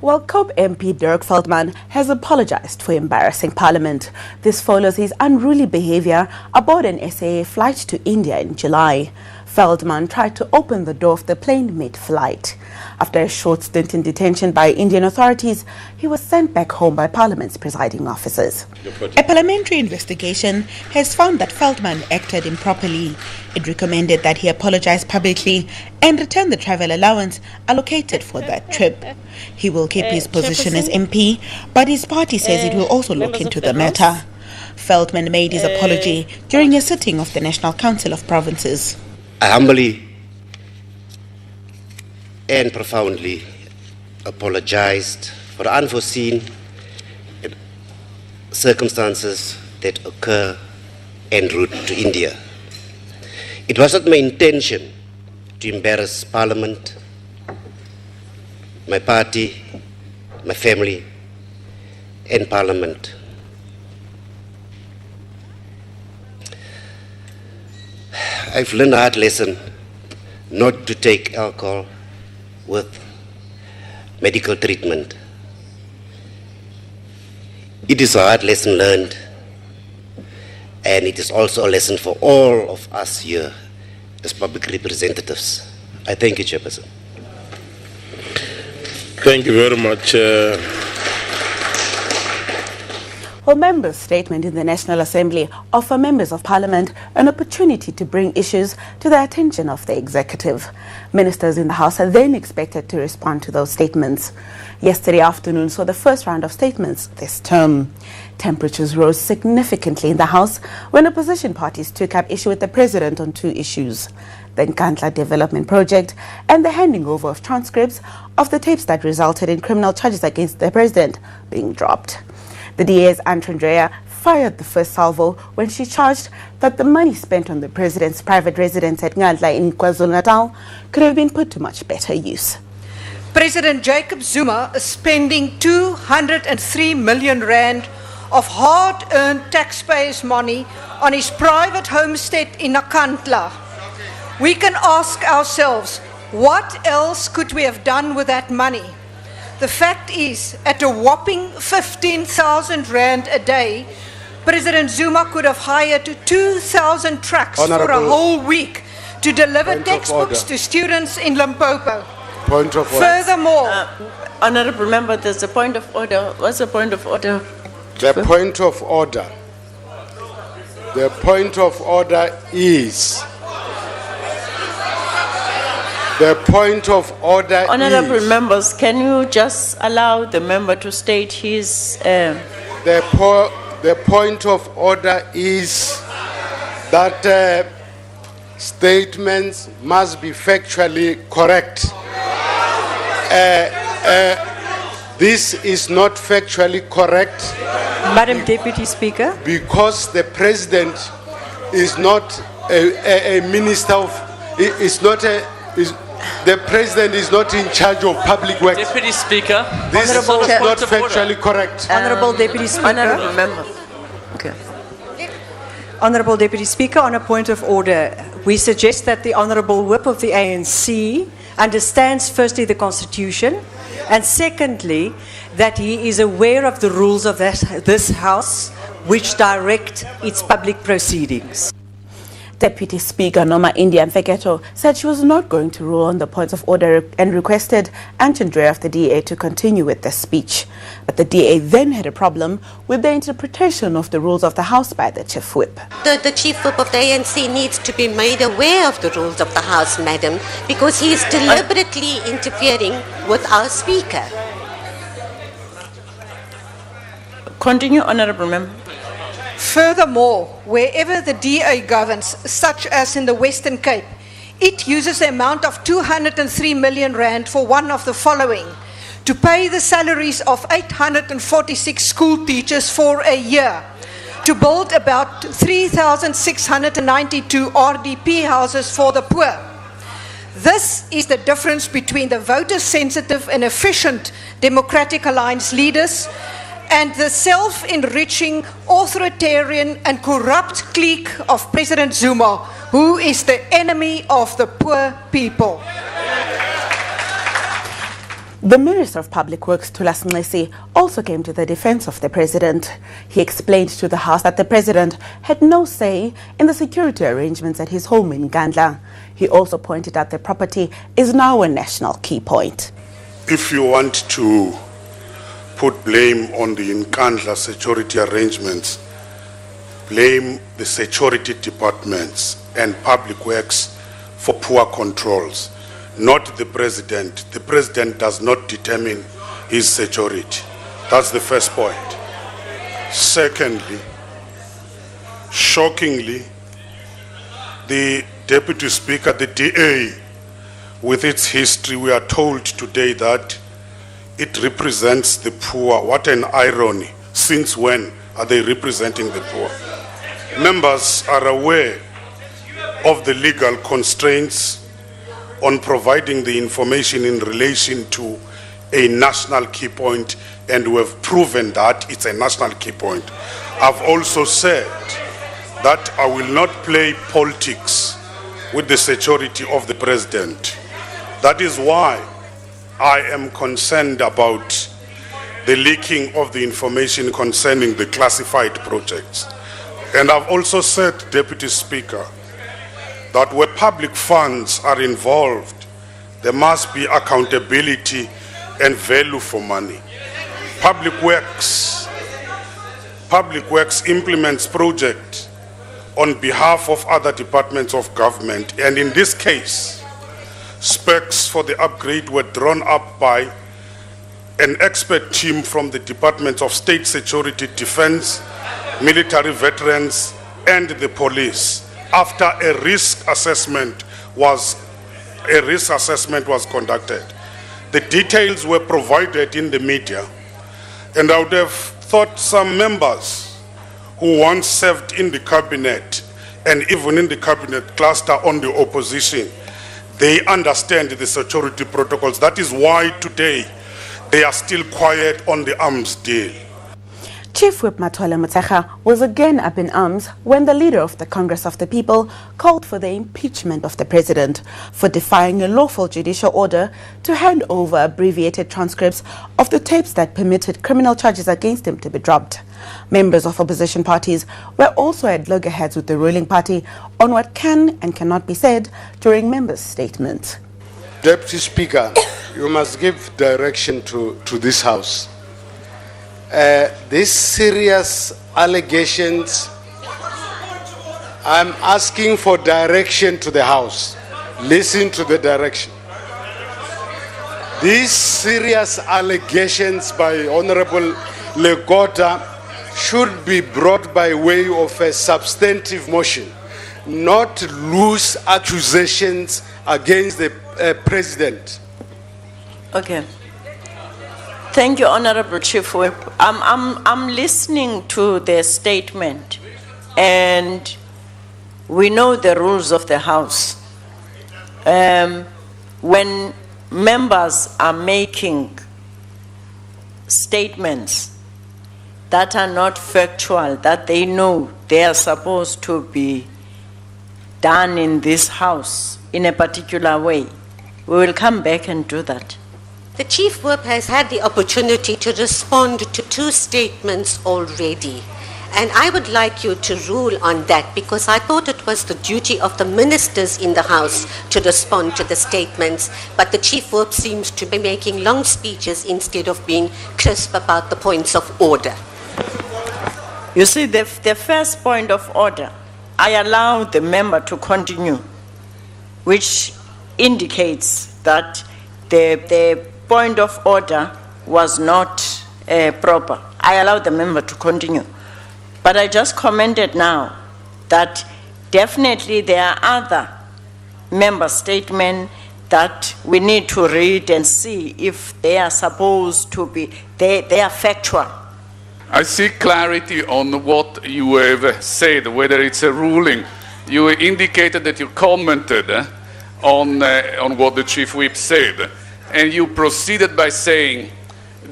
Well, COPE MP Dirk Feldman has apologised for embarrassing Parliament. This follows his unruly behaviour aboard an SAA flight to India in July. Feldman tried to open the door of the plane mid-flight. After a short stint in detention by Indian authorities, he was sent back home by Parliament's presiding officers. A parliamentary investigation has found that Feldman acted improperly. It recommended that he apologise publicly and return the travel allowance allocated for that trip. He will keep his position as MP, but his party says it will also look into the matter. Feldman made his apology during a sitting of the National Council of Provinces. I humbly and profoundly apologized for the unforeseen circumstances that occur en route to India. It was not my intention to embarrass Parliament, my party, my family, and Parliament. I've learned a hard lesson not to take alcohol with medical treatment. It is a hard lesson learned, and it is also a lesson for all of us here as public representatives. I thank you, Chairperson. Thank you very much. Well, members' statement in the National Assembly offer members of Parliament an opportunity to bring issues to the attention of the executive. Ministers in the House are then expected to respond to those statements. Yesterday afternoon saw the first round of statements this term. Temperatures rose significantly in the House when opposition parties took up issue with the President on two issues: the Nkandla Development Project and the handing over of transcripts of the tapes that resulted in criminal charges against the President being dropped. The DA's Andrea fired the first salvo when she charged that the money spent on the President's private residence at Nkandla in KwaZulu-Natal could have been put to much better use. President Jacob Zuma is spending 203 million rand of hard-earned taxpayers' money on his private homestead in Nkandla. We can ask ourselves, what else could we have done with that money? The fact is, at a whopping 15,000 rand a day, President Zuma could have hired 2,000 trucks for a whole week to deliver textbooks to students in Limpopo. Point of order. Furthermore, Honourable Member, there's a point of order. What's the point of order? The point of order. The point of order is. The point of order Honourable is. members, can you just allow the member to state his... The point of order is that statements must be factually correct. This is not factually correct. Madam Deputy Speaker. Because the President is not a minister of... The President is not in charge of public works. Deputy Speaker. This is not factually correct. Honourable Deputy Speaker. Honourable Member. Okay. Honourable Deputy Speaker, on a point of order, we suggest that the Honourable Whip of the ANC understands firstly the Constitution and secondly that he is aware of the rules of this House which direct its public proceedings. Deputy Speaker Noma India Mfeketo said she was not going to rule on the points of order and requested Andrea of the DA to continue with the speech. But the DA then had a problem with the interpretation of the rules of the House by the Chief Whip. The Chief Whip of the ANC needs to be made aware of the rules of the House, madam, because he is deliberately interfering with our Speaker. Continue, Honourable Member. furthermore, wherever the DA governs, such as in the Western Cape, it uses the amount of 203 million rand for one of the following: to pay the salaries of 846 school teachers for a year, to build about 3,692 RDP houses for the poor. This is the difference between the voter-sensitive and efficient Democratic Alliance leaders and the self-enriching, authoritarian and corrupt clique of President Zuma, who is the enemy of the poor people. The Minister of Public Works, Thulas Nxesi, also came to the defense of the President. He explained to the House that the President had no say in the security arrangements at his home in Gandla. He also pointed out the property is now a national key point. If you want to put blame on the Nkandla security arrangements, blame the security departments and public works for poor controls, not the President. The President does not determine his security. That's the first point. Secondly, shockingly, the Deputy Speaker, the DA, with its history, we are told today that it represents the poor. What an irony. Since when are they representing the poor? Members are aware of the legal constraints on providing the information in relation to a national key point, and we have proven that it's a national key point. I've also said that I will not play politics with the security of the President. That is why I am concerned about the leaking of the information concerning the classified projects. And I've also said, Deputy Speaker, that where public funds are involved, there must be accountability and value for money. Public Works implements projects on behalf of other departments of government, and in this case, specs for the upgrade were drawn up by an expert team from the Departments of State Security, Defense, Military Veterans, and the police, after a risk assessment was conducted. The details were provided in the media, and I would have thought some members who once served in the cabinet and even in the cabinet cluster on the opposition, they understand the security protocols. That is why today they are still quiet on the arms deal. Chief Whip Matwele Motshekga was again up in arms when the leader of the Congress of the People called for the impeachment of the President for defying a lawful judicial order to hand over abbreviated transcripts of the tapes that permitted criminal charges against him to be dropped. Members of opposition parties were also at loggerheads with the ruling party on what can and cannot be said during members' statements. Deputy Speaker, you must give direction to this House. These serious allegations, I'm asking for direction to the House. Listen to the direction. These serious allegations by Honorable Legota should be brought by way of a substantive motion, not loose accusations against the President. Okay. Thank you, Honorable Chief Whip. I'm listening to the statement, and we know the rules of the House. When members are making statements that are not factual, that they know they are supposed to be done in this House in a particular way, we will come back and do that. The Chief Whip has had the opportunity to respond to 2 statements already. And I would like you to rule on that, because I thought it was the duty of the ministers in the House to respond to the statements. But the Chief Whip seems to be making long speeches instead of being crisp about the points of order. You see, the first point of order, I allow the member to continue, which indicates that the point of order was not proper. I allow the member to continue. But I just commented now that definitely there are other member statements that we need to read and see if they are supposed to be, they are factual. I seek clarity on what you have said, whether it's a ruling. You indicated that you commented on what the Chief Whip said. And you proceeded by saying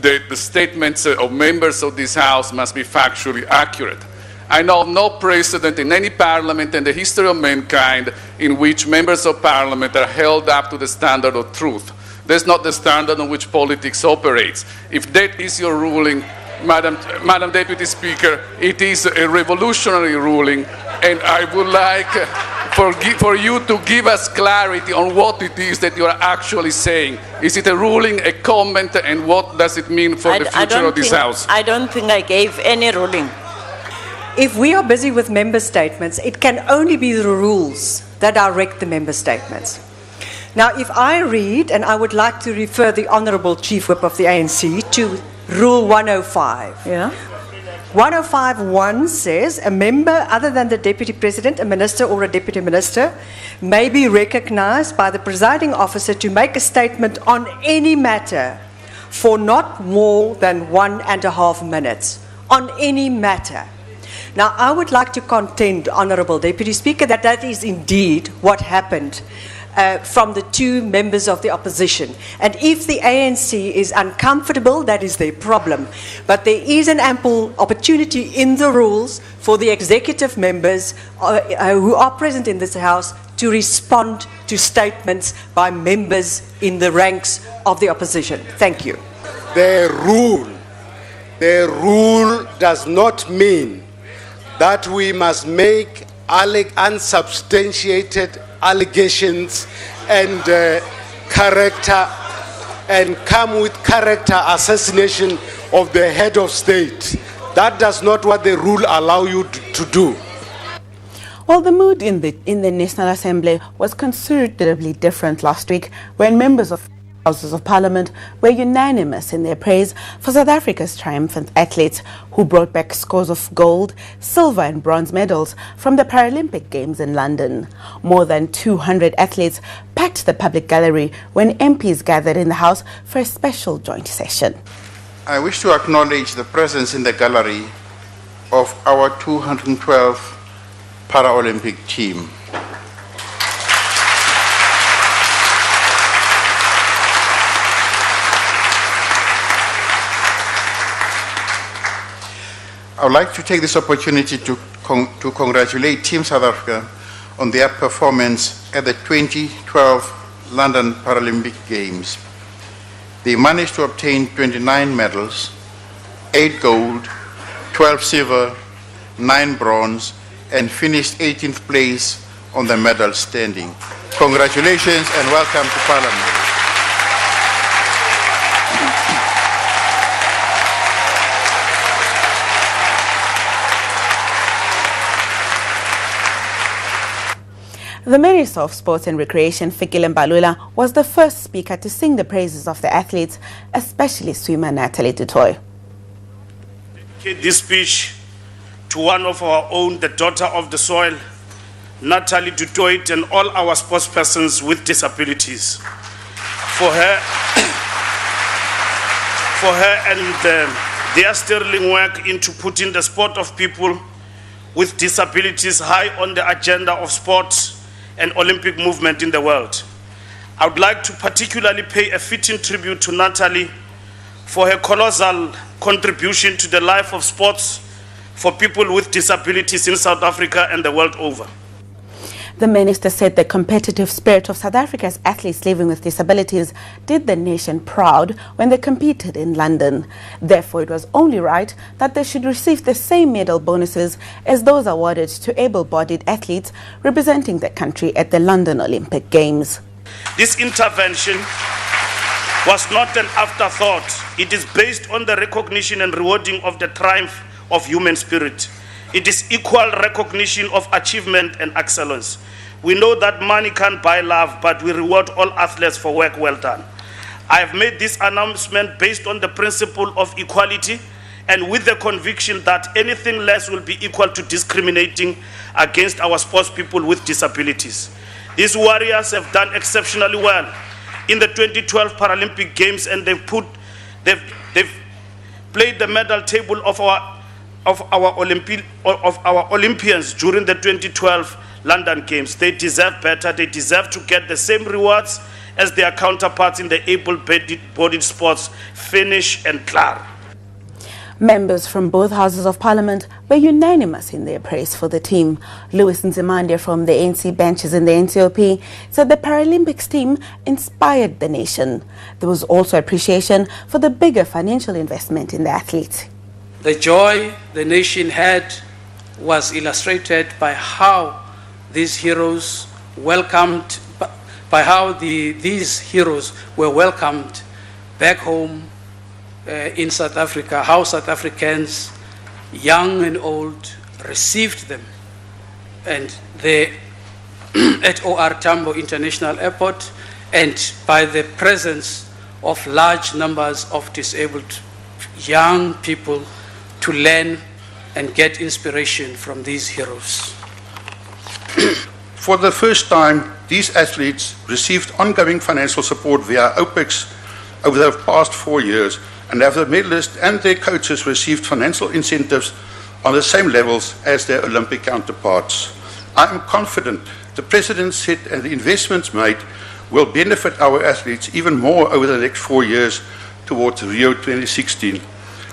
that the statements of members of this House must be factually accurate. I know of no precedent in any parliament in the history of mankind in which members of parliament are held up to the standard of truth. That's not the standard on which politics operates. If that is your ruling, Madam Deputy Speaker, it is a revolutionary ruling, and I would like for you to give us clarity on what it is that you are actually saying. Is it a ruling, a comment, and what does it mean for the future of this House? I don't think I gave any ruling. If we are busy with member statements, it can only be the rules that direct the member statements. Now, if I read, and I would like to refer the Honourable Chief Whip of the ANC to Rule 105. Yeah. 105.1 says, a member other than the Deputy President, a Minister or a Deputy Minister, may be recognised by the presiding officer to make a statement on any matter for not more than 1.5 minutes. On any matter. Now, I would like to contend, Honourable Deputy Speaker, that that is indeed what happened from the two members of the opposition. And if the ANC is uncomfortable, that is their problem. But there is an ample opportunity in the rules for the executive members who are present in this House to respond to statements by members in the ranks of the opposition. Thank you. The rule does not mean that we must make unsubstantiated allegations and come with character assassination of the head of state. That does not what the rule allow you to do. Well, the mood in the National Assembly was considerably different last week when members of Houses of Parliament were unanimous in their praise for South Africa's triumphant athletes who brought back scores of gold, silver and bronze medals from the Paralympic Games in London. More than 200 athletes packed the public gallery when MPs gathered in the House for a special joint session. I wish to acknowledge the presence in the gallery of our 212 Paralympic team. I would like to take this opportunity to congratulate Team South Africa on their performance at the 2012 London Paralympic Games. They managed to obtain 29 medals, 8 gold, 12 silver, 9 bronze, and finished 18th place on the medal standing. Congratulations and welcome to Parliament. The Minister of Sports and Recreation, Fikile Mbalula, was the first speaker to sing the praises of the athletes, especially swimmer Natalie du Toit. This speech to one of our own, the daughter of the soil, Natalie du Toit, and all our sports persons with disabilities. For her and their sterling work into putting the sport of people with disabilities high on the agenda of sports and Olympic movement in the world. I would like to particularly pay a fitting tribute to Natalie for her colossal contribution to the life of sports for people with disabilities in South Africa and the world over. The minister said the competitive spirit of South Africa's athletes living with disabilities did the nation proud when they competed in London. Therefore, it was only right that they should receive the same medal bonuses as those awarded to able-bodied athletes representing the country at the London Olympic Games. This intervention was not an afterthought. It is based on the recognition and rewarding of the triumph of human spirit. It is equal recognition of achievement and excellence. We know that money can't buy love, but we reward all athletes for work well done. I have made this announcement based on the principle of equality and with the conviction that anything less will be equal to discriminating against our sports people with disabilities. These warriors have done exceptionally well in the 2012 Paralympic Games, and they've played the medal table of our Olympians during the 2012 London Games. They deserve better. They deserve to get the same rewards as their counterparts in the able-bodied sports, finish and clar. Members from both houses of parliament were unanimous in their praise for the team. Louis Nzimande from the ANC benches in the NCOP said the Paralympics team inspired the nation. There was also appreciation for the bigger financial investment in the athletes. The joy the nation had was illustrated by how these heroes welcomed, by how these heroes were welcomed back home in South Africa, how South Africans, young and old, received them. And they, at OR Tambo International Airport, and by the presence of large numbers of disabled young people to learn and get inspiration from these heroes. For the first time, these athletes received ongoing financial support via OPEX over the past 4 years, and have the medalists and their coaches received financial incentives on the same levels as their Olympic counterparts. I am confident the President said and the investments made will benefit our athletes even more over the next 4 years towards Rio 2016.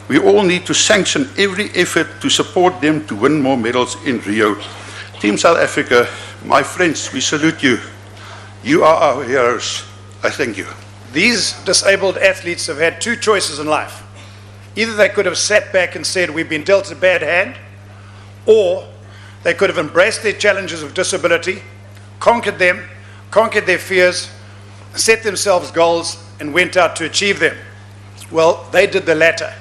We all need to sanction every effort to support them to win more medals in Rio. Team South Africa, my friends, we salute you. You are our heroes. I thank you. These disabled athletes have had two choices in life. Either they could have sat back and said, we've been dealt a bad hand, or they could have embraced their challenges of disability, conquered them, conquered their fears, set themselves goals, and went out to achieve them. Well, they did the latter.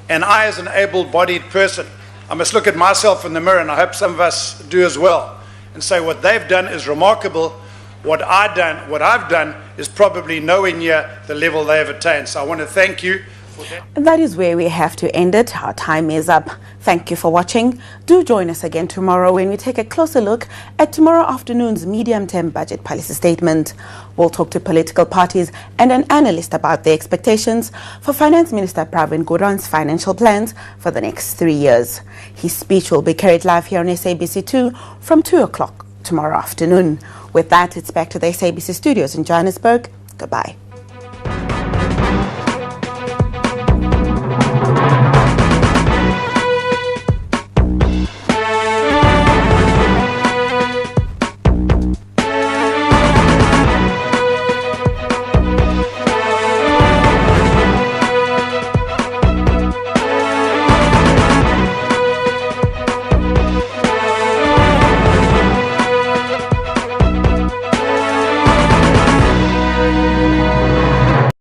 And I, as an able-bodied person, I must look at myself in the mirror, and I hope some of us do as well, and say what they've done is remarkable. What I've done is probably nowhere near the level they have attained. So I want to thank you for that. And that is where we have to end it. Our time is up. Thank you for watching. Do join us again tomorrow when we take a closer look at tomorrow afternoon's medium-term budget policy statement. We'll talk to political parties and an analyst about their expectations for Finance Minister Pravin Gordhan's financial plans for the next 3 years. His speech will be carried live here on SABC2 from 2 o'clock tomorrow afternoon. With that, it's back to the SABC studios in Johannesburg. Goodbye.